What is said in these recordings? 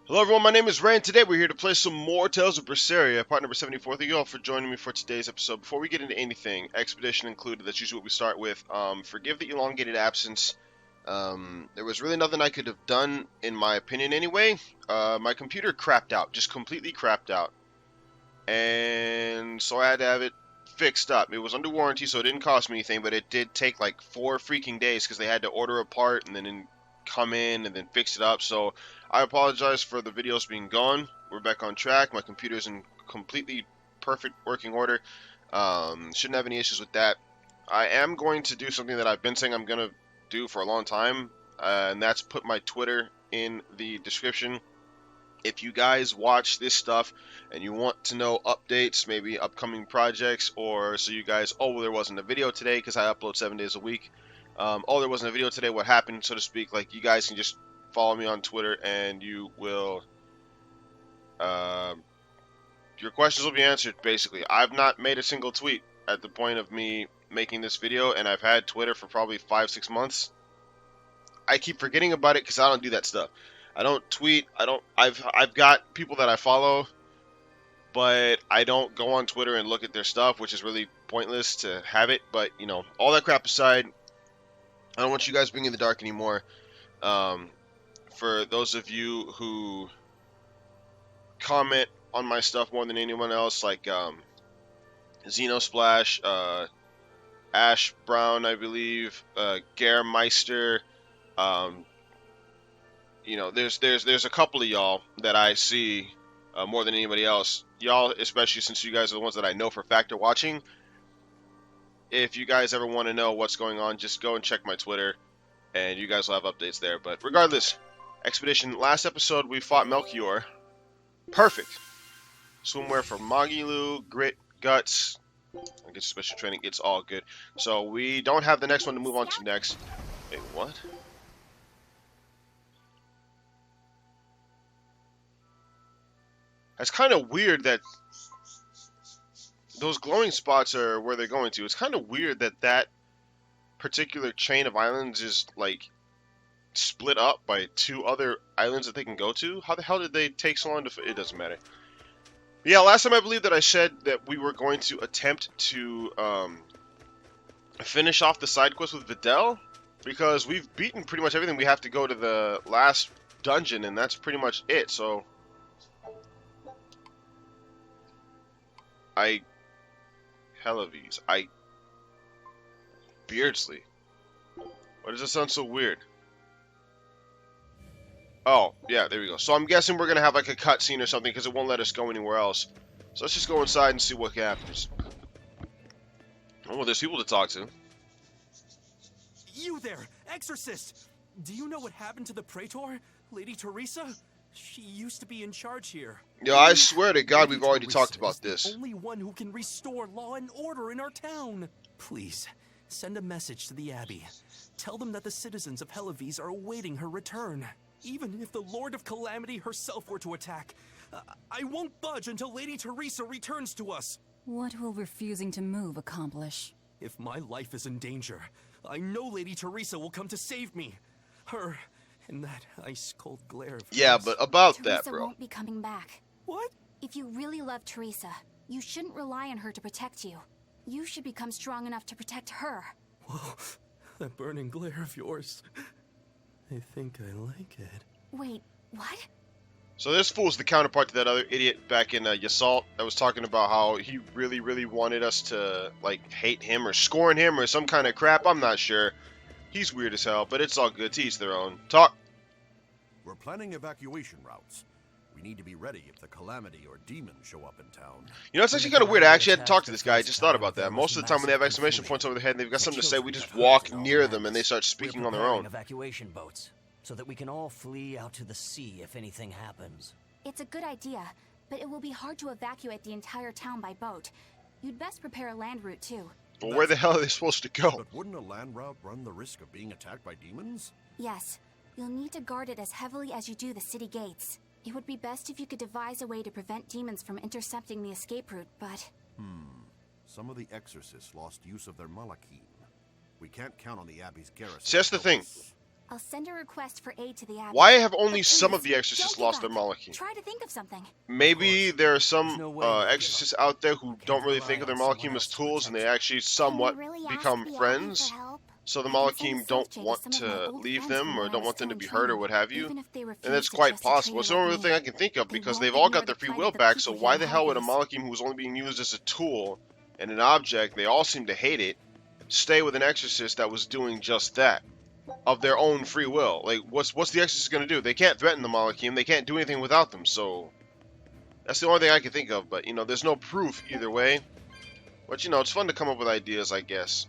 Hello everyone, my name is Ray, and today we're here to play some more Tales of Berseria, part number 74. Thank you all for joining me for today's episode. Before we get into anything, expedition included, that's usually what we start with. Forgive the elongated absence. There was really nothing I could have done, in my opinion anyway. My computer crapped out, just completely crapped out. And so I had to have it fixed up. It was under warranty, so it didn't cost me anything, but it did take like 4 freaking days because they had to order a part and then come in and then fix it up. So I apologize for the videos being gone. We're back on track. My computer's in completely perfect working order. Shouldn't have any issues with that. I am going to do something that I've been saying I'm going to do for a long time, and that's put my Twitter in the description. If you guys watch this stuff and you want to know updates, maybe upcoming projects, or so you guys, oh, well, there wasn't a video today because I upload 7 days a week. Oh, there wasn't a video today, what happened, so to speak. Like, you guys can just follow me on Twitter and you will, your questions will be answered, basically. I've not made a single tweet at the point of me making this video, and I've had Twitter for probably 5-6 months. I keep forgetting about it because I don't do that stuff. I don't tweet. I've got people that I follow, but I don't go on Twitter and look at their stuff, which is really pointless to have it. But, you know, all that crap aside, I don't want you guys being in the dark anymore. For those of you who comment on my stuff more than anyone else, like Xenosplash, Ash Brown, I believe, Gare Meister, you know, there's a couple of y'all that I see more than anybody else. Y'all, especially since you guys are the ones that I know for a fact are watching. If you guys ever want to know what's going on, just go and check my Twitter, and you guys will have updates there. But regardless, expedition. Last episode we fought Melchior. Perfect. Swimwear for Magilu, Grit, Guts. I guess special training. It's all good. So we don't have the next one to move on to next. Wait, what? It's kind of weird that those glowing spots are where they're going to. It's kind of weird that that particular chain of islands is, like, split up by 2 other islands that they can go to. How the hell did they take so long to... It doesn't matter. But yeah, last time I believe that I said that we were going to attempt to finish off the side quest with Videl, because we've beaten pretty much everything. We have to go to the last dungeon, and that's pretty much it. So Beardsley. Why does it sound so weird? Oh, yeah, there we go. So I'm guessing we're going to have like a cutscene or something because it won't let us go anywhere else. So let's just go inside and see what happens. Oh, well, there's people to talk to. You there, exorcist! Do you know what happened to the Praetor, Lady Teresa? She used to be in charge here. Yeah, I swear to God, Lady we've already Teresa talked about is the this. only one who can restore law and order in our town. Please, send a message to the Abbey. Tell them that the citizens of Helives are awaiting her return. Even if the Lord of Calamity herself were to attack, I won't budge until Lady Teresa returns to us. What will refusing to move accomplish? If my life is in danger, I know Lady Teresa will come to save me. Her and that ice-cold glare of Yeah, hers. but about that, Teresa bro. won't be coming back. What? If you really love Teresa, you shouldn't rely on her to protect you. You should become strong enough to protect her. Whoa, that burning glare of yours. I think I like it. Wait, what? So this fool's the counterpart to that other idiot back in Yasalt that was talking about how he really, really wanted us to, like, hate him or scorn him or some kind of crap. I'm not sure. He's weird as hell, but it's all good. To each their own. Talk. We're planning evacuation routes. We need to be ready if the Calamity or demons show up in town. You know, it's actually kind of weird. I actually had to talk to this guy. I just thought about that. Most of the time when they have exclamation points over their head and they've got something to say, we just walk near them and they start speaking on their own. Evacuation boats, so that we can all flee out to the sea if anything happens. It's a good idea, but it will be hard to evacuate the entire town by boat. You'd best prepare a land route, too. But where the hell are they supposed to go? But wouldn't a land route run the risk of being attacked by demons? Yes, you'll need to guard it as heavily as you do the city gates. It would be best if you could devise a way to prevent demons from intercepting the escape route, but... Some of the exorcists lost use of their malachim. We can't count on the Abbey's garrison. See, that's the thing. I'll send a request for aid to the Abbey. Why have only But some of please, the exorcists don't give lost their up. Malachim? Try to think of something. Maybe there are some There's no way they'll give exorcists out there who don't really rely think of their on someone Malachim as else to tools, and they protect actually somewhat Can we really ask become the Abbey friends. for help? So the I can send a Malachim don't search want to some of my to old leave friends them from or when I don't was want them still to in be hurt or training, what have you. even if they refuse And that's to quite trust a possible. traitor It's the only like thing me. I can think of They because won't they've all ignore got their the free plight will of the back, so people why here the in hell would a Hellbeast. Malachim who was only being used as a tool and an object, they all seem to hate it, stay with an exorcist that was doing just that? Of their own free will. Like, what's the exorcist gonna do? They can't threaten the Malachim, they can't do anything without them, so... That's the only thing I can think of, but, you know, there's no proof either way. But, you know, it's fun to come up with ideas, I guess.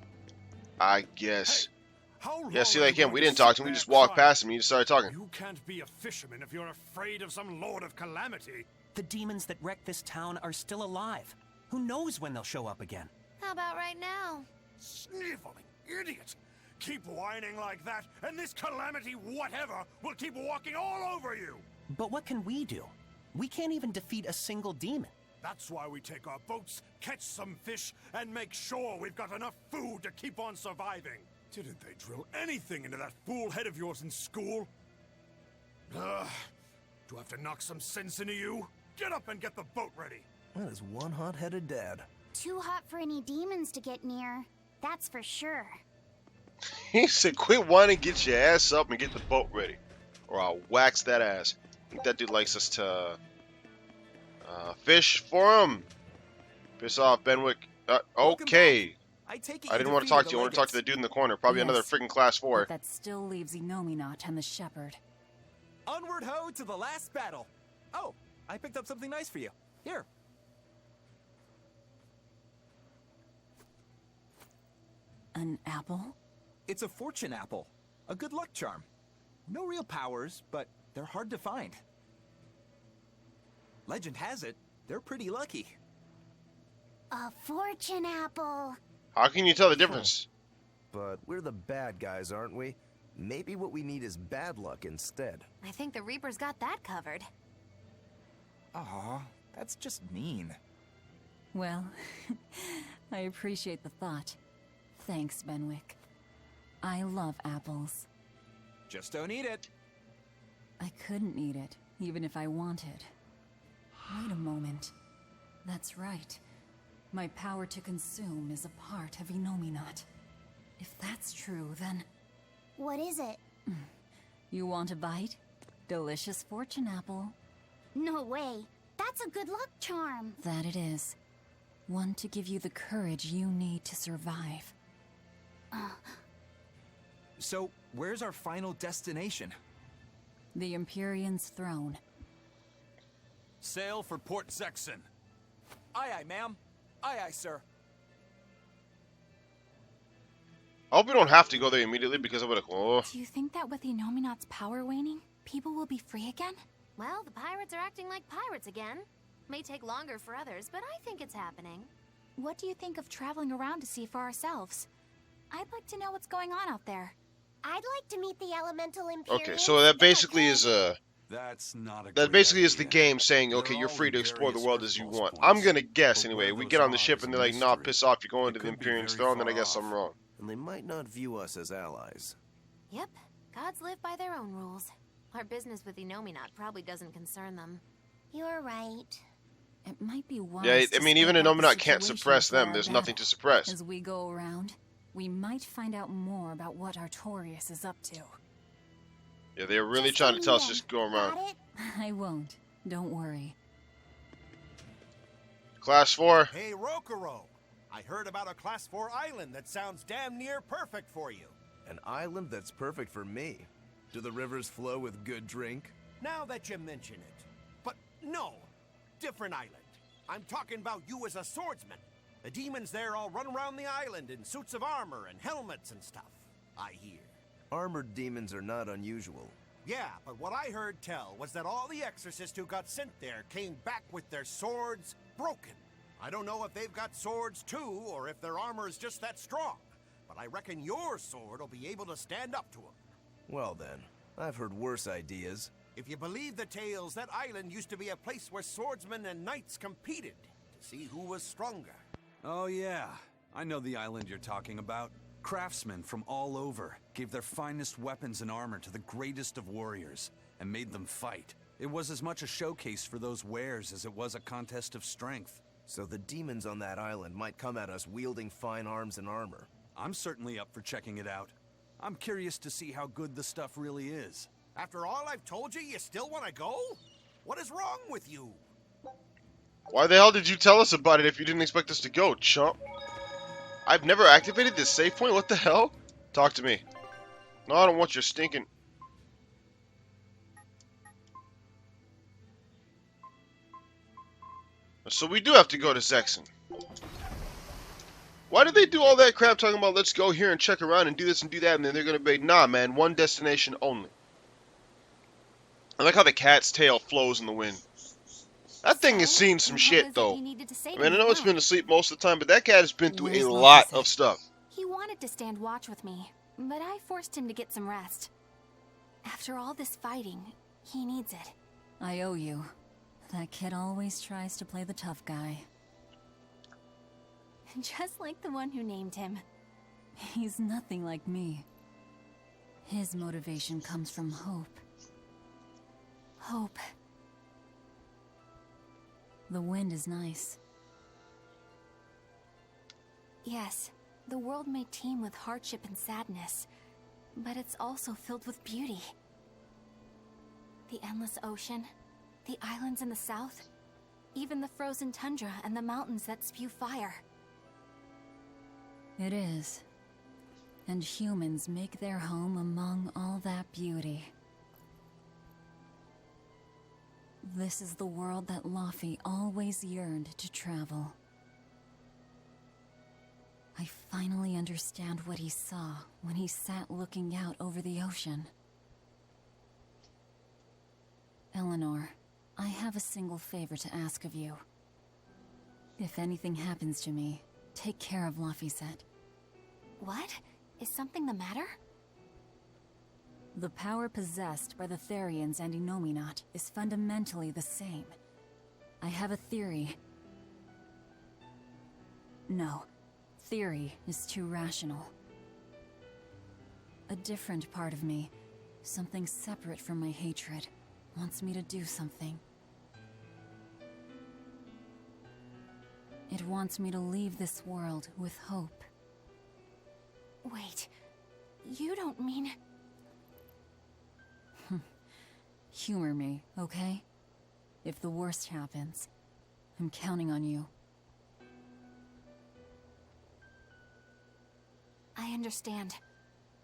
Yeah, see, like him, we didn't talk to him, we just walked past him and he just started talking. You can't be a fisherman if you're afraid of some lord of calamity. The demons that wrecked this town are still alive. Who knows when they'll show up again? How about right now? Sniveling idiot! Keep whining like that, and this calamity whatever will keep walking all over you! But what can we do? We can't even defeat a single demon. That's why we take our boats, catch some fish, and make sure we've got enough food to keep on surviving. Didn't they drill anything into that fool head of yours in school? Ugh. Do I have to knock some sense into you? Get up and get the boat ready. That is one hot-headed dad. Too hot for any demons to get near. That's for sure. He said, quit whining, get your ass up and get the boat ready. Or I'll wax that ass. I think that dude likes us to fish for him. Piss off, Benwick. Okay. I take it I didn't want to talk to you. I want to talk to the dude in the corner. Probably another Yes, freaking class 4. But that still leaves Enominat and the shepherd. Onward ho to the last battle. Oh, I picked up something nice for you. Here. An apple? It's a fortune apple. A good luck charm. No real powers, but they're hard to find. Legend has it, they're pretty lucky. A fortune apple. How can you tell the difference? But we're the bad guys, aren't we? Maybe what we need is bad luck instead. I think the Reaper's got that covered. Aw, that's just mean. Well, I appreciate the thought. Thanks, Benwick. I love apples. Just don't eat it. I couldn't eat it, even if I wanted. Wait a moment. That's right. My power to consume is a part of Enominat. If that's true, then... What is it? You want a bite? Delicious fortune apple. No way. That's a good luck charm. That it is. One to give you the courage you need to survive. So, where's our final destination? The Empyrean's throne. Sail for Port Zexon. Aye, aye, ma'am. Aye, aye, sir. I hope we don't have to go there immediately because I'm like, oh. Do you think that with Enominat's power waning, people will be free again? Well, the pirates are acting like pirates again. May take longer for others, but I think it's happening. What do you think of traveling around to see for ourselves? I'd like to know what's going on out there. I'd like to meet the elemental Empyrean. Okay, so that basically is That's not a that basically is the game saying, okay, you're free to explore the world as you want. I'm gonna guess anyway. We get on the ship and they're like, nah, piss off, you're going to the Empyrean's throne, then I guess I'm wrong. And they might not view us as allies. Yep, gods live by their own rules. Our business with Enominat probably doesn't concern them. You're right. It might be wise Yeah, I to mean, scope even out the Enominat can't situation suppress for them. our There's battle. nothing to suppress. As we go around, we might find out more about what Artorias is up to. Yeah, they're really Just trying to leave tell us them. just go around. Got it? I won't. Don't worry. Class 4. Hey, Rokuro! I heard about a Class 4 island that sounds damn near perfect for you. An island that's perfect for me. Do the rivers flow with good drink? Now that you mention it. But no, different island. I'm talking about you as a swordsman. The demons there all run around the island in suits of armor and helmets and stuff, I hear. Armored demons are not unusual. Yeah, but what I heard tell was that all the exorcists who got sent there came back with their swords broken. I don't know if they've got swords too, or if their armor is just that strong. But I reckon your sword will be able to stand up to them. Well then, I've heard worse ideas. If you believe the tales, that island used to be a place where swordsmen and knights competed to see who was stronger. Oh yeah, I know the island you're talking about. Craftsmen from all over, gave their finest weapons and armor to the greatest of warriors, and made them fight. It was as much a showcase for those wares as it was a contest of strength. So the demons on that island might come at us wielding fine arms and armor. I'm certainly up for checking it out. I'm curious to see how good the stuff really is. After all I've told you, you still want to go? What is wrong with you? Why the hell did you tell us about it if you didn't expect us to go, chump? I've never activated this save point, what the hell? Talk to me. No, I don't want your stinking... So we do have to go to Zexen. Why did they do all that crap talking about let's go here and check around and do this and do that, and then they're gonna be, nah man, one destination only. I like how the cat's tail flows in the wind. That thing has seen some shit though. I mean, I know it's been asleep most of the time, but that cat has been through a lot of stuff. He wanted to stand watch with me, but I forced him to get some rest. After all this fighting, he needs it. I owe you. That kid always tries to play the tough guy. Just like the one who named him. He's nothing like me. His motivation comes from hope. Hope. The wind is nice. Yes, the world may teem with hardship and sadness, but it's also filled with beauty. The endless ocean, the islands in the south, even the frozen tundra and the mountains that spew fire. It is. And humans make their home among all that beauty. This is the world that Laufey always yearned to travel. I finally understand what he saw when he sat looking out over the ocean. Eleanor, I have a single favor to ask of you. If anything happens to me, take care of Laufeyset. What? Is something the matter? The power possessed by the Therians and Innominat is fundamentally the same. I have a theory. No, theory is too rational. A different part of me, something separate from my hatred, wants me to do something. It wants me to leave this world with hope. Wait, you don't mean... Humor me, okay? If the worst happens, I'm counting on you. I understand.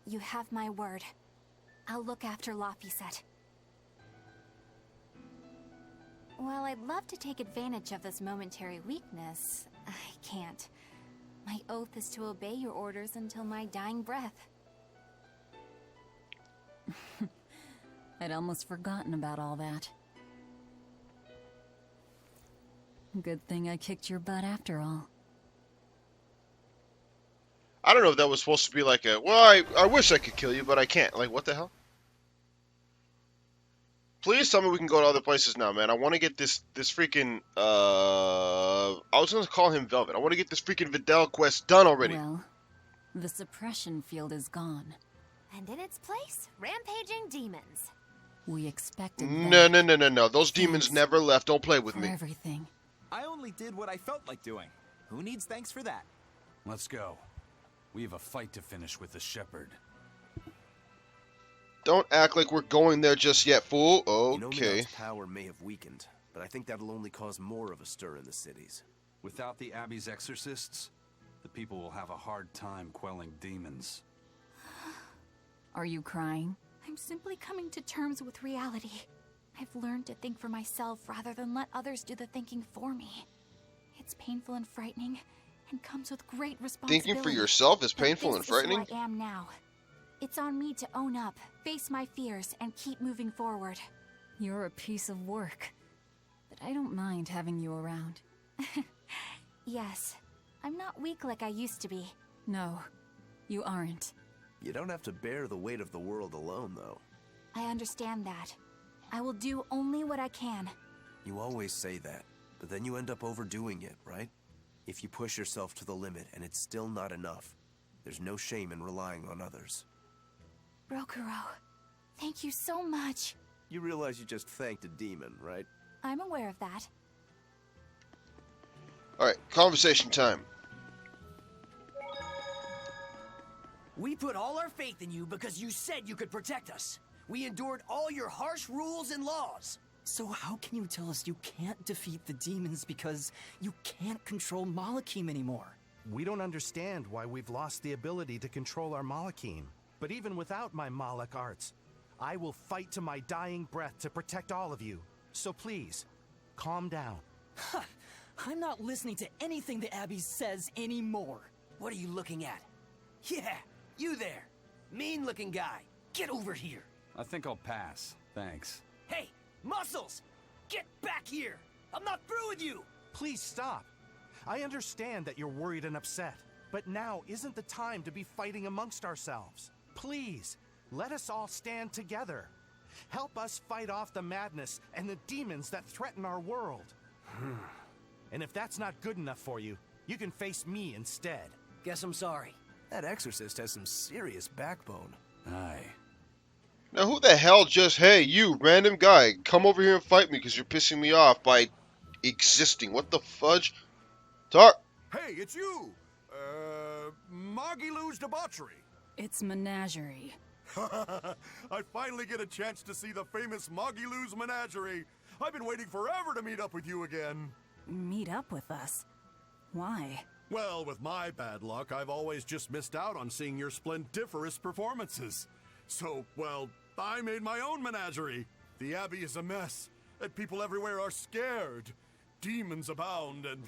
You have my word. I'll look after Laufeyset. While I'd love to take advantage of this momentary weakness, I can't. My oath is to obey your orders until my dying breath. I'd almost forgotten about all that. Good thing I kicked your butt after all. I don't know if that was supposed to be like a, well, I wish I could kill you, but I can't. Like, what the hell? Please tell me we can go to other places now, man. I want to get this freaking, I was going to call him Velvet. I want to get this freaking Videl quest done already. Well, the suppression field is gone. And in its place, rampaging demons. We expected that. No. Those demons never left. Don't play with me. Everything. I only did what I felt like doing. Who needs thanks for that? Let's go. We have a fight to finish with the shepherd. Don't act like we're going there just yet, fool. Okay. Innominat's power may have weakened, but I think that'll only cause more of a stir in the cities. Without the Abbey's exorcists, the people will have a hard time quelling demons. Are you crying? I'm simply coming to terms with reality. I've learned to think for myself rather than let others do the thinking for me. It's painful and frightening, and comes with great responsibility. Thinking for yourself is painful and frightening? This is who I am now. It's on me to own up, face my fears, and keep moving forward. You're a piece of work, but I don't mind having you around. Yes, I'm not weak like I used to be. No, you aren't. You don't have to bear the weight of the world alone, though. I understand that. I will do only what I can. You always say that, but then you end up overdoing it, right? If you push yourself to the limit and it's still not enough, there's no shame in relying on others. Rokuro, thank you so much. You realize you just thanked a demon, right? I'm aware of that. Alright, conversation time. We put all our faith in you because you said you could protect us. We endured all your harsh rules and laws. So how can you tell us you can't defeat the demons because you can't control Malakim anymore? We don't understand why we've lost the ability to control our Malakim. But even without my Malak arts, I will fight to my dying breath to protect all of you. So please, calm down. I'm not listening to anything the Abbey says anymore. What are you looking at? Yeah, you there. Mean-looking guy. Get over here. I think I'll pass. Thanks. Hey, Muscles! Get back here! I'm not through with you! Please stop. I understand that you're worried and upset, but now isn't the time to be fighting amongst ourselves. Please, let us all stand together. Help us fight off the madness and the demons that threaten our world. And if that's not good enough for you, you can face me instead. Guess I'm sorry. That exorcist has some serious backbone. Aye. Now who the hell just, hey, you, random guy, come over here and fight me because you're pissing me off by existing. What the fudge? Talk. Hey, it's you! Magilou's debauchery. It's menagerie. I finally get a chance to see the famous Magilou's menagerie. I've been waiting forever to meet up with you again. Meet up with us? Why? Well, with my bad luck, I've always just missed out on seeing your splendiferous performances. So, well, I made my own menagerie. The Abbey is a mess, and people everywhere are scared. Demons abound, and,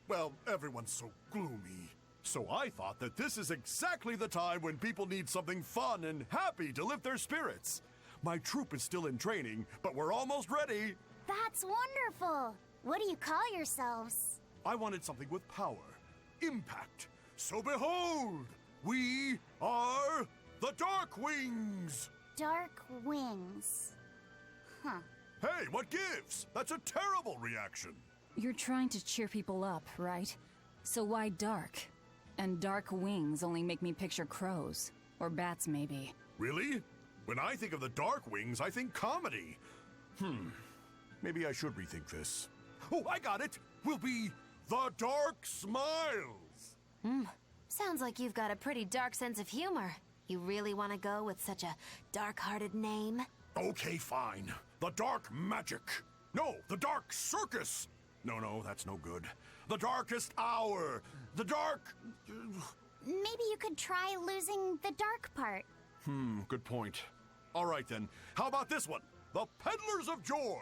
well, everyone's so gloomy. So I thought that this is exactly the time when people need something fun and happy to lift their spirits. My troupe is still in training, but we're almost ready. That's wonderful. What do you call yourselves? I wanted something with power, impact. So behold, we are the Dark Wings. Dark Wings. Huh. Hey, what gives? That's a terrible reaction. You're trying to cheer people up, right? So why dark? And dark wings only make me picture crows. Or bats, maybe. Really? When I think of the Dark Wings, I think comedy. Maybe I should rethink this. Oh, I got it! We'll be the Dark Smiles! Sounds like you've got a pretty dark sense of humor. You really want to go with such a dark-hearted name? Okay, fine. The Dark Magic. No, the Dark Circus. No, that's no good. The Darkest Hour. The Dark... Maybe you could try losing the dark part. Good point. All right, then. How about this one? The Peddlers of Joy.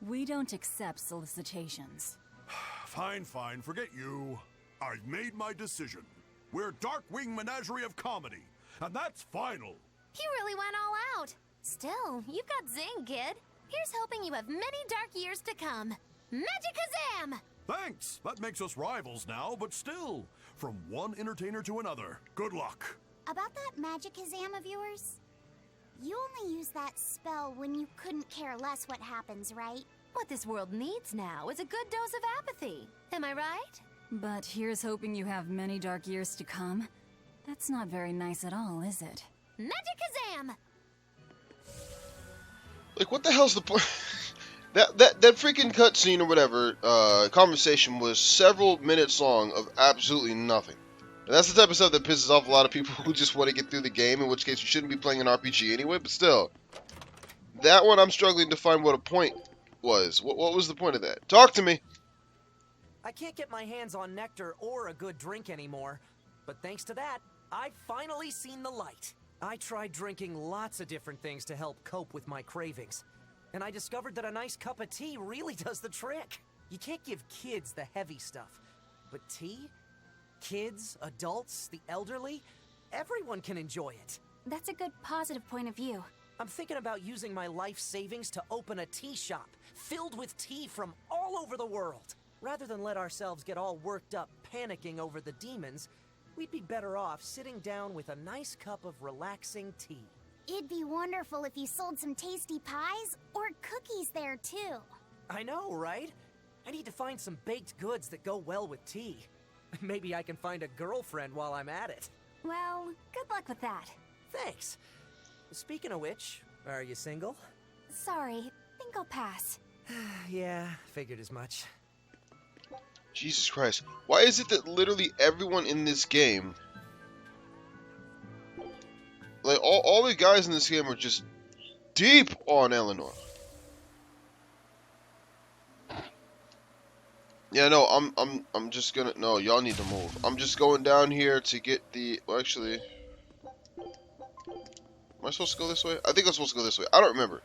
We don't accept solicitations. Fine. Forget you. I've made my decision. We're Darkwing Menagerie of Comedy. And that's final. He really went all out. Still, you've got zing, kid. Here's hoping you have many dark years to come. Magikazam! Thanks. That makes us rivals now, but still. From one entertainer to another. Good luck. About that Magikazam of yours? You only use that spell when you couldn't care less what happens, right? What this world needs now is a good dose of apathy. Am I right? But here's hoping you have many dark years to come. That's not very nice at all, is it? Magikazam! Like, what the hell's the point? that freaking cutscene or whatever, conversation was several minutes long of absolutely nothing. And that's the type of stuff that pisses off a lot of people who just want to get through the game, in which case you shouldn't be playing an RPG anyway, but still. That one, I'm struggling to find what a point was. What was the point of that? Talk to me! I can't get my hands on nectar or a good drink anymore, but thanks to that, I've finally seen the light. I tried drinking lots of different things to help cope with my cravings, and I discovered that a nice cup of tea really does the trick. You can't give kids the heavy stuff, but tea? Kids, adults, the elderly, everyone can enjoy it. That's a good positive point of view. I'm thinking about using my life savings to open a tea shop filled with tea from all over the world. Rather than let ourselves get all worked up panicking over the demons, we'd be better off sitting down with a nice cup of relaxing tea. It'd be wonderful if you sold some tasty pies or cookies there, too. I know, right? I need to find some baked goods that go well with tea. Maybe I can find a girlfriend while I'm at it. Well, good luck with that. Thanks. Speaking of which, are you single? Sorry, think I'll pass. Yeah, figured as much. Jesus Christ. Why is it that literally everyone in this game, like all the guys in this game are just deep on Eleanor? Yeah, no, I'm just gonna, no, y'all need to move. I'm just going down here to get the, well, actually, am I supposed to go this way? I think I'm supposed to go this way. I don't remember.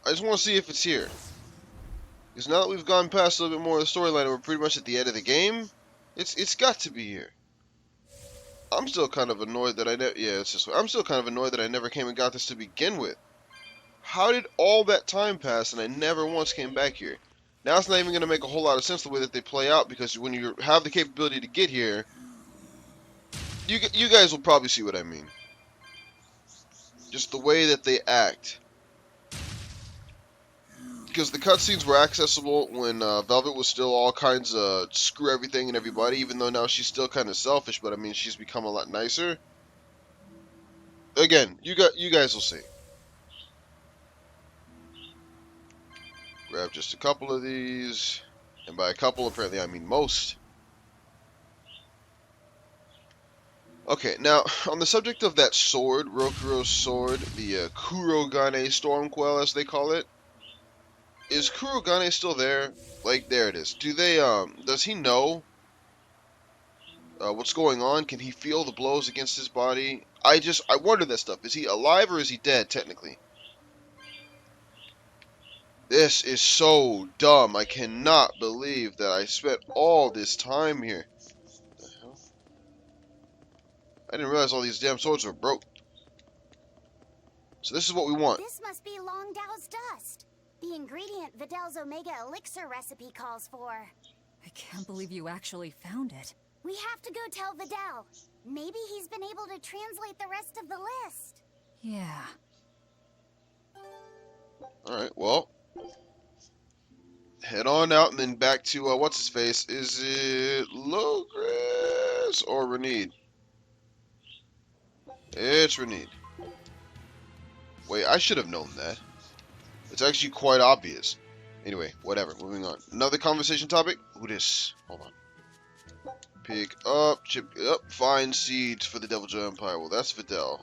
I just want to see if it's here. Because now that we've gone past a little bit more of the storyline and we're pretty much at the end of the game, it's got to be here. I'm still kind of annoyed that I never, yeah, it's this way. I'm still kind of annoyed that I never came and got this to begin with. How did all that time pass and I never once came back here? Now it's not even going to make a whole lot of sense the way that they play out, because when you have the capability to get here, you guys will probably see what I mean. Just the way that they act. Because the cutscenes were accessible when Velvet was still all kinds of screw everything and everybody, even though now she's still kind of selfish, but I mean, she's become a lot nicer. Again, you guys will see. Grab just a couple of these, and by a couple, apparently I mean most. Okay, now, on the subject of that sword, Rokuro's sword, the Kurogane Stormquell, as they call it, is Kurogane still there? Like, there it is. Do they, does he know what's going on? Can he feel the blows against his body? I wonder that stuff. Is he alive or is he dead, technically? This is so dumb. I cannot believe that I spent all this time here. What the hell? I didn't realize all these damn swords were broke. So this is what we want. This must be Longdow's dust. The ingredient Videl's Omega Elixir recipe calls for. I can't believe you actually found it. We have to go tell Videl. Maybe he's been able to translate the rest of the list. Yeah. Alright, well. Head on out and then back to, what's his face? Is it Logres or Renede? It's Renede. Wait, I should have known that. It's actually quite obvious. Anyway, whatever, moving on. Another conversation topic? Who this? Hold on. Pick up, chip up, find seeds for the Devil Joy Empire. Well, that's Videl.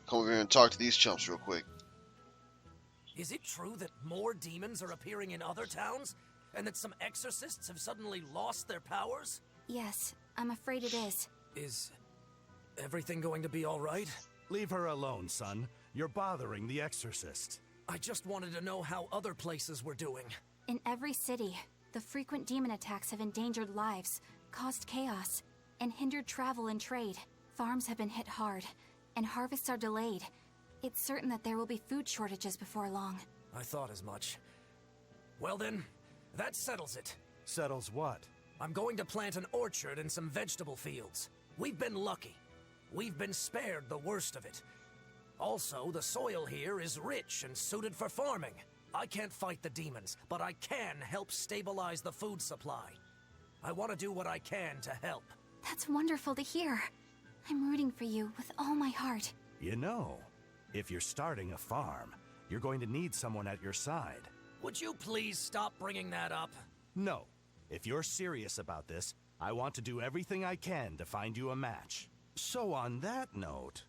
Come over here and talk to these chumps real quick. Is it true that more demons are appearing in other towns? And that some exorcists have suddenly lost their powers? Yes, I'm afraid it is. Is everything going to be all right? Leave her alone, son. You're bothering the exorcist. I just wanted to know how other places were doing. In every city, the frequent demon attacks have endangered lives, caused chaos, and hindered travel and trade. Farms have been hit hard, and harvests are delayed. It's certain that there will be food shortages before long. I thought as much. Well then, that settles it. Settles what? I'm going to plant an orchard and some vegetable fields. We've been lucky. We've been spared the worst of it. Also, the soil here is rich and suited for farming. I can't fight the demons, but I can help stabilize the food supply. I want to do what I can to help. That's wonderful to hear. I'm rooting for you with all my heart. You know, if you're starting a farm, you're going to need someone at your side. Would you please stop bringing that up? No. If you're serious about this, I want to do everything I can to find you a match. So on that note,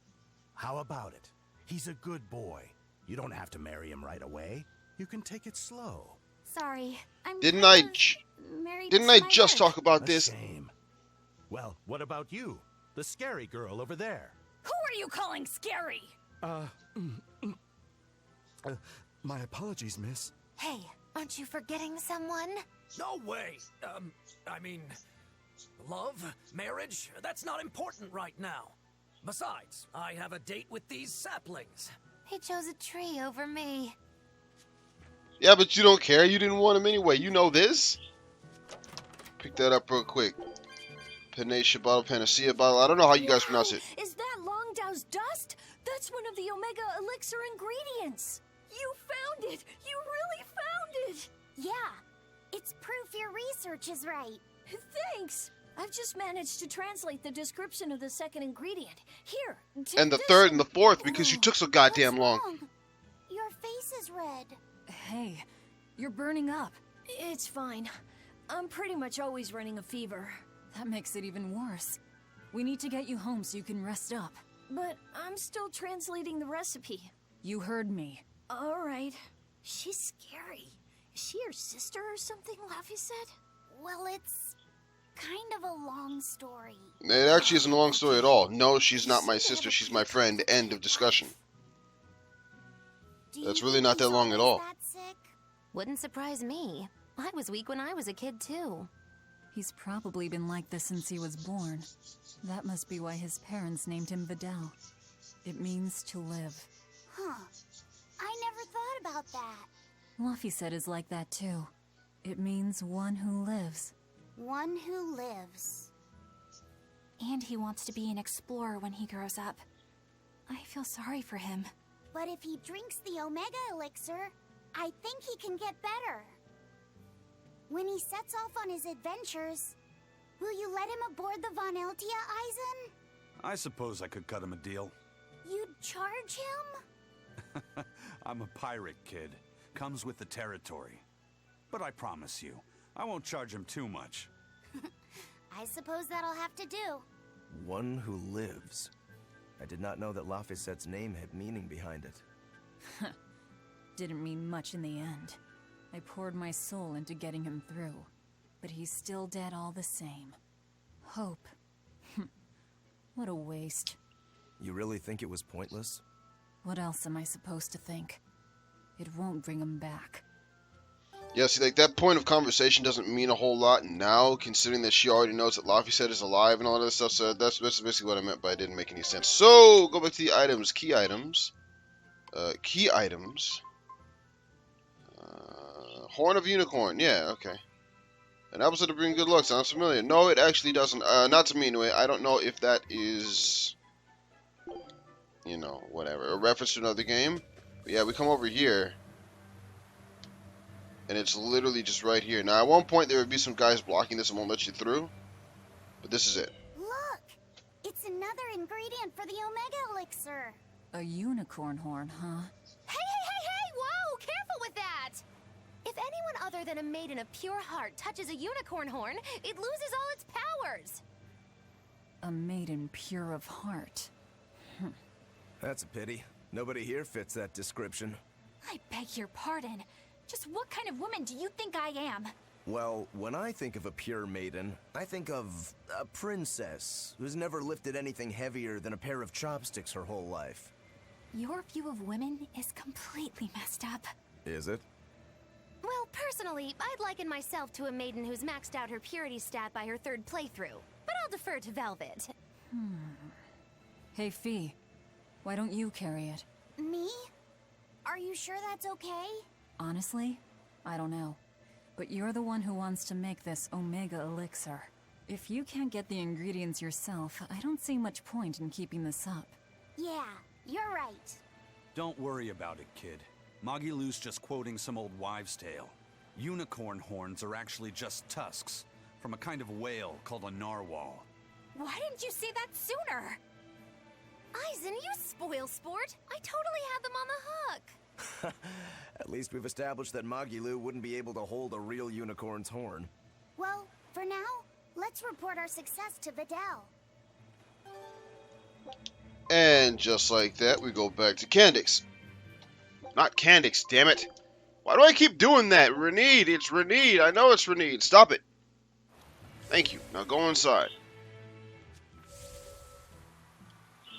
how about it? He's a good boy. You don't have to marry him right away. You can take it slow. Sorry, I'm Didn't I just work. talk about A this? shame. Well, what about you? The scary girl over there. Who are you calling scary? My apologies, miss. Hey, aren't you forgetting someone? No way! I mean, love, marriage, that's not important right now. Besides, I have a date with these saplings. He chose a tree over me. Yeah, but you don't care. You didn't want him anyway. You know this? Pick that up real quick. Panacea bottle, Panacea bottle. I don't know how you guys pronounce it. Is that Longdow's dust? That's one of the Omega Elixir ingredients. You found it! You really found it! Yeah, it's proof your research is right. Thanks! I've just managed to translate the description of the second ingredient. Here. And the third and the fourth because you took so goddamn long. Your face is red. Hey, you're burning up. It's fine. I'm pretty much always running a fever. That makes it even worse. We need to get you home so you can rest up. But I'm still translating the recipe. You heard me. All right. She's scary. Is she your sister or something, Laffy said? Well, it's kind of a long story. It actually isn't a long story at all. No, she's not my sister. She's my friend. End of discussion. That's really not that long at all. Wouldn't surprise me. I was weak when I was a kid, too. He's probably been like this since he was born. That must be why his parents named him Videl. It means to live. Huh. I never thought about that. Luffy said is like that too. It means one who lives. One who lives. And he wants to be an explorer when he grows up. I feel sorry for him. But if he drinks the Omega Elixir, I think he can get better. When he sets off on his adventures, will you let him aboard the Von Eltia, Eisen? I suppose I could cut him a deal. You'd charge him? I'm a pirate, kid. Comes with the territory. But I promise you, I won't charge him too much. I suppose that'll have to do. One who lives. I did not know that Laphicette's name had meaning behind it. Didn't mean much in the end. I poured my soul into getting him through. But he's still dead all the same. Hope. What a waste. You really think it was pointless? What else am I supposed to think? It won't bring him back. Yeah, see, like, that point of conversation doesn't mean a whole lot now, considering that she already knows that Laphicette is alive and all that stuff, so that's basically what I meant by it didn't make any sense. So, go back to the items. Key items. Key items. Horn of Unicorn. Yeah, okay. An opposite to bring good luck. Sounds familiar. No, it actually doesn't. Not to me, anyway. I don't know if that is, you know, whatever. A reference to another game. But yeah, we come over here. And it's literally just right here. Now, at one point, there would be some guys blocking this and won't let you through. But this is it. Look! It's another ingredient for the Omega Elixir. A unicorn horn, huh? Hey! Whoa! Careful with that! If anyone other than a maiden of pure heart touches a unicorn horn, it loses all its powers. A maiden pure of heart. That's a pity. Nobody here fits that description. I beg your pardon. Just what kind of woman do you think I am? Well, when I think of a pure maiden, I think of a princess who's never lifted anything heavier than a pair of chopsticks her whole life. Your view of women is completely messed up. Is it? Well, personally, I'd liken myself to a maiden who's maxed out her purity stat by her third playthrough. But I'll defer to Velvet. Hey, Fee. Why don't you carry it? Me? Are you sure that's okay? Honestly, I don't know. But you're the one who wants to make this Omega Elixir. If you can't get the ingredients yourself, I don't see much point in keeping this up. Yeah, you're right. Don't worry about it, kid. Magilou's just quoting some old wives' tale. Unicorn horns are actually just tusks from a kind of whale called a narwhal. Why didn't you say that sooner? Eisen, you spoil sport. I totally had them on the hook. At least we've established that Magilou wouldn't be able to hold a real unicorn's horn. Well, for now, let's report our success to Videl. And just like that, we go back to Candix. Not Candix, damn it. Why do I keep doing that? Renede, it's Renede. I know it's Renede. Stop it. Thank you. Now go inside.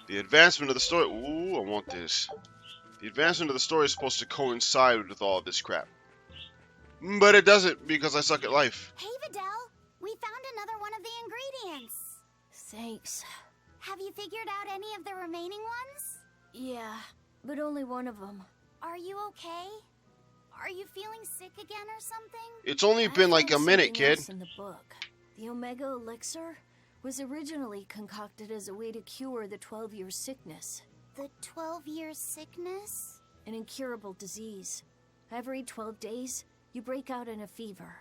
The advancement of the story. Ooh, I want this. The advancement of the story is supposed to coincide with all this crap. But it doesn't because I suck at life. Hey, Videl. We found another one of the ingredients. Thanks. Have you figured out any of the remaining ones? Yeah, but only one of them. Are you okay? Are you feeling sick again or something? It's only been like a minute, kid. In the book, the Omega Elixir was originally concocted as a way to cure the 12-year sickness. The 12-year sickness? An incurable disease. Every 12 days, you break out in a fever.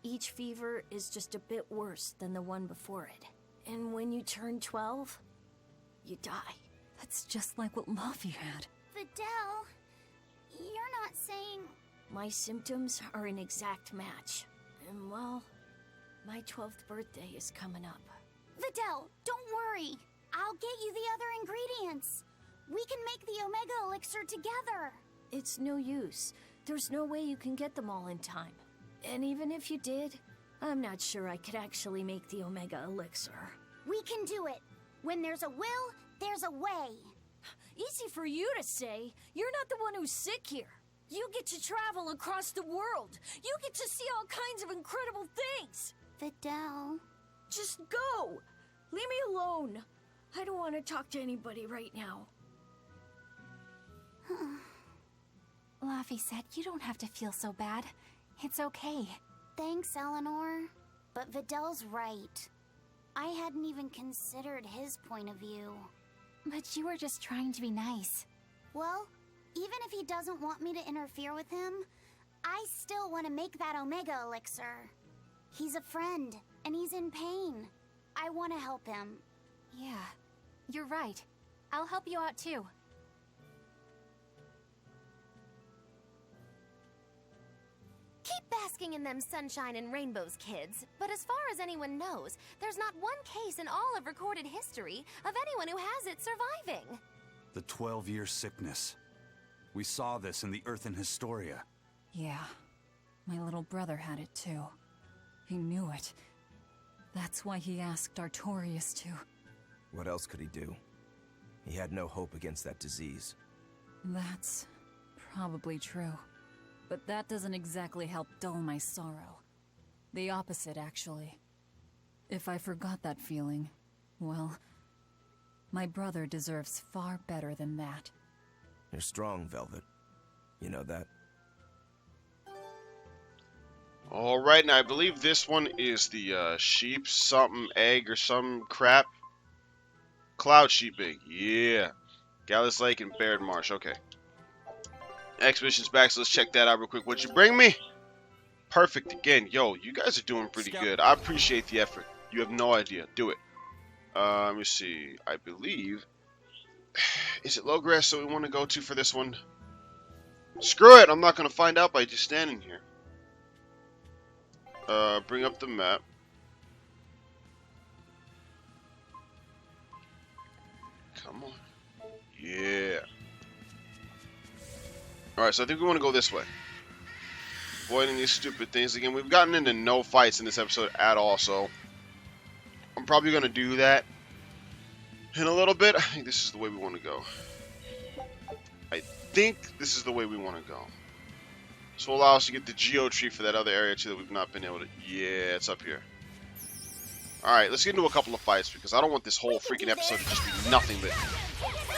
Each fever is just a bit worse than the one before it. And when you turn 12, you die. That's just like what Luffy had. Videl, you're not saying... My symptoms are an exact match. And well, my 12th birthday is coming up. Videl, don't worry. I'll get you the other ingredients. We can make the Omega Elixir together. It's no use. There's no way you can get them all in time. And even if you did, I'm not sure I could actually make the Omega Elixir. We can do it. When there's a will, there's a way. Easy for you to say. You're not the one who's sick here. You get to travel across the world. You get to see all kinds of incredible things. Videl. Just go. Leave me alone. I don't want to talk to anybody right now. Laffy said you don't have to feel so bad. It's okay. Thanks, Eleanor. But Videl's right. I hadn't even considered his point of view. But you were just trying to be nice. Well, even if he doesn't want me to interfere with him, I still want to make that Omega Elixir. He's a friend, and he's in pain. I want to help him. Yeah, you're right. I'll help you out too. Keep basking in them sunshine and rainbows, kids. But as far as anyone knows, there's not one case in all of recorded history of anyone who has it surviving. The 12-year sickness. We saw this in the Earthen Historia. Yeah, my little brother had it too. He knew it. That's why he asked Artorius to. What else could he do? He had no hope against that disease. That's probably true. But that doesn't exactly help dull my sorrow. The opposite, actually. If I forgot that feeling, well, my brother deserves far better than that. You're strong, Velvet. You know that? Alright, now I believe this one is the sheep something egg or some crap. Cloud sheep egg, yeah. Gallus Lake and Baird Marsh, okay. Expedition's back, so let's check that out real quick. What'd you bring me? Perfect again. Yo, you guys are doing pretty good. I appreciate the effort. You have no idea. Do it. Let me see. I believe... Is it low grass that we want to go to for this one? Screw it! I'm not going to find out by just standing here. Bring up the map. Come on. Yeah. Alright, so I think we want to go this way. Avoiding these stupid things. Again, we've gotten into no fights in this episode at all, so... I'm probably going to do that in a little bit. I think this is the way we want to go. I think this is the way we want to go. This will allow us to get the Geo Tree for that other area, too, that we've not been able to... Yeah, it's up here. Alright, let's get into a couple of fights, because I don't want this whole freaking episode to just be nothing but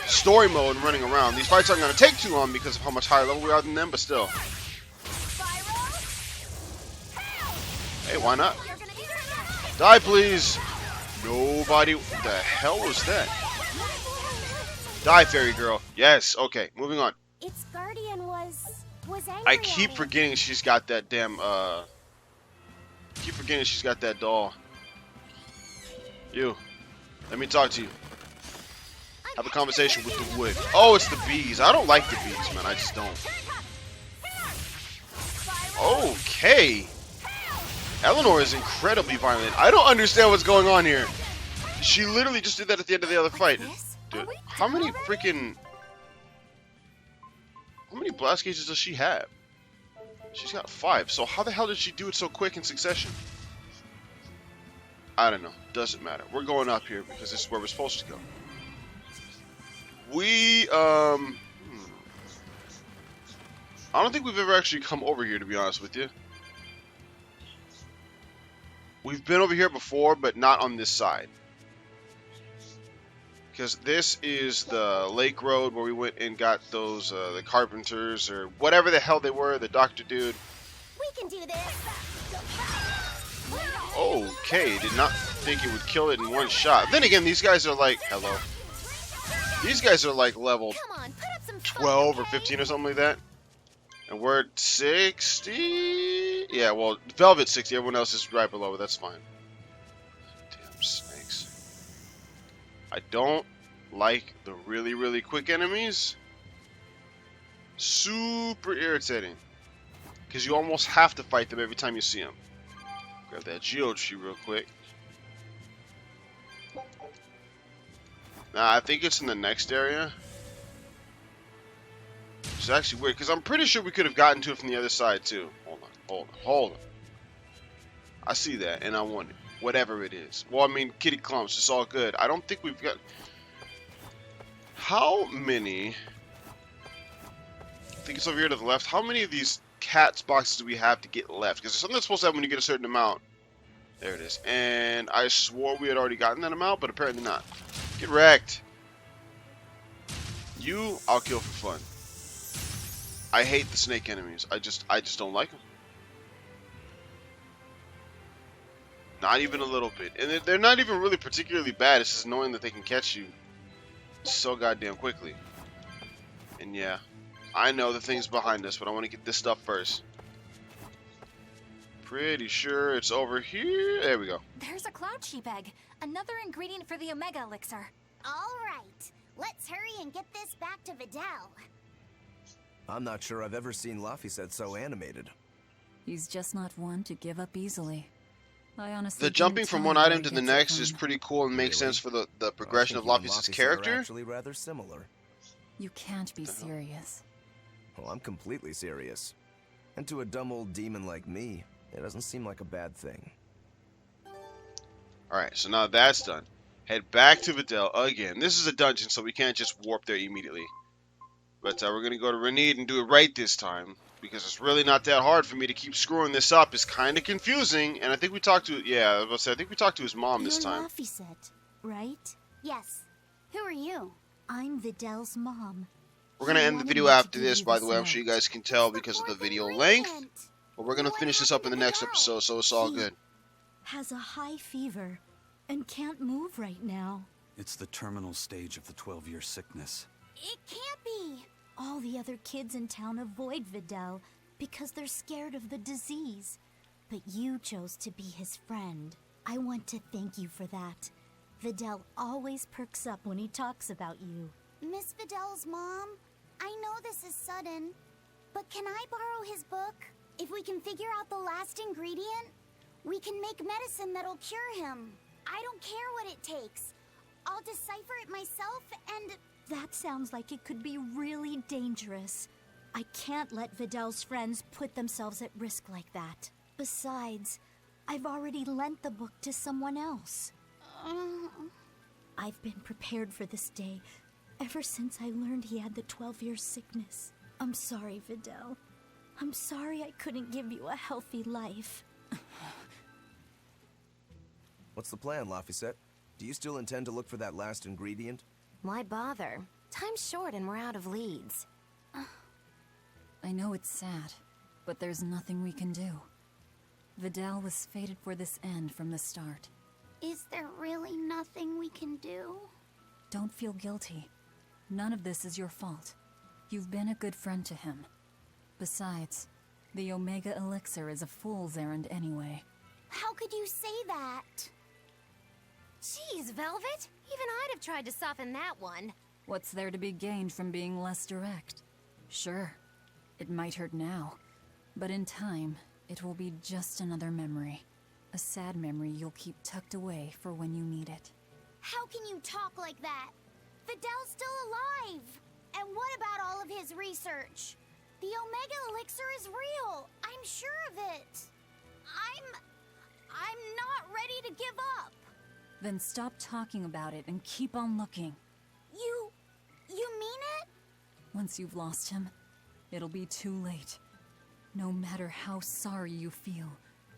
story mode and running around. These fights aren't going to take too long because of how much higher level we are than them, but still. Hey, why not? Die, please! Nobody... What the hell was that? Die, fairy girl. Yes, okay, moving on. Its guardian was angry. I keep forgetting she's got that damn, keep forgetting she's got that doll. You. Let me talk to you. Have a conversation with the wood. Oh, it's the bees. I don't like the bees, man. I just don't. Okay. Eleanor is incredibly violent. I don't understand what's going on here. She literally just did that at the end of the other fight. Dude, how many freaking... How many blast gauges does she have? She's got 5. So how the hell did she do it so quick in succession? I don't know. Doesn't matter. We're going up here because this is where we're supposed to go. We, I don't think we've ever actually come over here, to be honest with you. We've been over here before, but not on this side. Because this is the lake road where we went and got those, the carpenters, or whatever the hell they were, the doctor dude. We can do this. Okay, did not think it would kill it in one shot. Then again, these guys are like, hello. These guys are like level 12 or 15 or something like that. And we're at 60? Yeah, well, Velvet's 60. Everyone else is right below it. That's fine. Damn snakes. I don't like the really, really quick enemies. Super irritating. Because you almost have to fight them every time you see them. Grab that Geo Tree real quick. Nah, I think it's in the next area. It's actually weird, because I'm pretty sure we could have gotten to it from the other side, too. Hold on. I see that, and I want it. Whatever it is. Well, I mean, kitty clumps, it's all good. I don't think we've got... How many... I think it's over here to the left. How many of these cats boxes do we have to get left? Because there's something that's supposed to happen when you get a certain amount. There it is. And I swore we had already gotten that amount, but apparently not. Get wrecked. You, I'll kill for fun. I hate the snake enemies. I just don't like them. Not even a little bit. And they're not even really particularly bad. It's just annoying that they can catch you so goddamn quickly. And yeah, I know the thing's behind us, but I want to get this stuff first. Pretty sure it's over here. There we go. There's a cloud sheep egg, another ingredient for the Omega Elixir. All right, let's hurry and get this back to Videl. I'm not sure I've ever seen Laphicet so animated. He's just not one to give up easily. I honestly The jumping from one item to the next is pretty cool and makes sense for the progression of Laphicet's character. Actually rather similar. You can't be serious. Well, I'm completely serious. And to a dumb old demon like me, it doesn't seem like a bad thing. Alright, so now that's done. Head back to Videl again. This is a dungeon, so we can't just warp there immediately. But we're going to go to Renid and do it right this time. Because it's really not that hard for me to keep screwing this up. It's kind of confusing. And I think we talked to... Yeah, I was about to say, I think we talked to his mom this time. You're Laphicet, right? Yes. Who are you? I'm Videl's mom. We're going to end the video after this, by the way. I'm sure you guys can tell because of the video length. But we're going to finish this up in the next episode, so it's all good. Has a high fever and can't move right now. It's the terminal stage of the 12-year sickness. It can't be. All the other kids in town avoid Videl because they're scared of the disease. But you chose to be his friend. I want to thank you for that. Videl always perks up when he talks about you. Miss Videl's mom, I know this is sudden, but can I borrow his book? If we can figure out the last ingredient, we can make medicine that'll cure him. I don't care what it takes. I'll decipher it myself and... That sounds like it could be really dangerous. I can't let Videl's friends put themselves at risk like that. Besides, I've already lent the book to someone else. I've been prepared for this day ever since I learned he had the 12-year sickness. I'm sorry, Videl. I'm sorry I couldn't give you a healthy life. What's the plan, Laphicet? Do you still intend to look for that last ingredient? Why bother? Time's short and we're out of leads. I know it's sad, but there's nothing we can do. Videl was fated for this end from the start. Is there really nothing we can do? Don't feel guilty. None of this is your fault. You've been a good friend to him. Besides, the Omega Elixir is a fool's errand anyway. How could you say that? Jeez, Velvet. Even I'd have tried to soften that one. What's there to be gained from being less direct? Sure, it might hurt now, but in time, it will be just another memory. A sad memory you'll keep tucked away for when you need it. How can you talk like that? Videl's still alive! And what about all of his research? The Omega Elixir is real! I'm sure of it! I'm not ready to give up! Then stop talking about it and keep on looking. You mean it? Once you've lost him, it'll be too late. No matter how sorry you feel,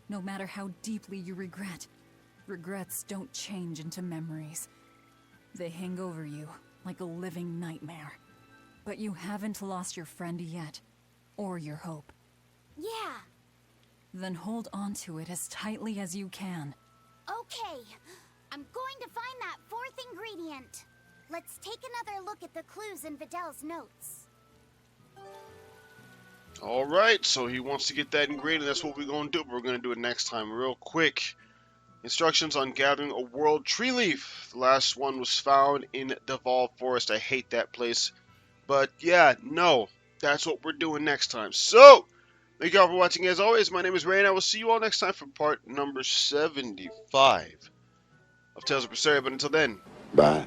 no matter how deeply you regret, regrets don't change into memories. They hang over you like a living nightmare. But you haven't lost your friend yet, or your hope. Yeah. Then hold on to it as tightly as you can. Okay. I'm going to find that fourth ingredient. Let's take another look at the clues in Videl's notes. Alright, so he wants to get that ingredient. That's what we're going to do. But we're going to do it next time real quick. Instructions on gathering a world tree leaf. The last one was found in Deval Forest. I hate that place. But yeah, no. That's what we're doing next time. So, thank you all for watching. As always, my name is Ray, and I will see you all next time for part number 75 of Tales of Berseria. But until then, bye.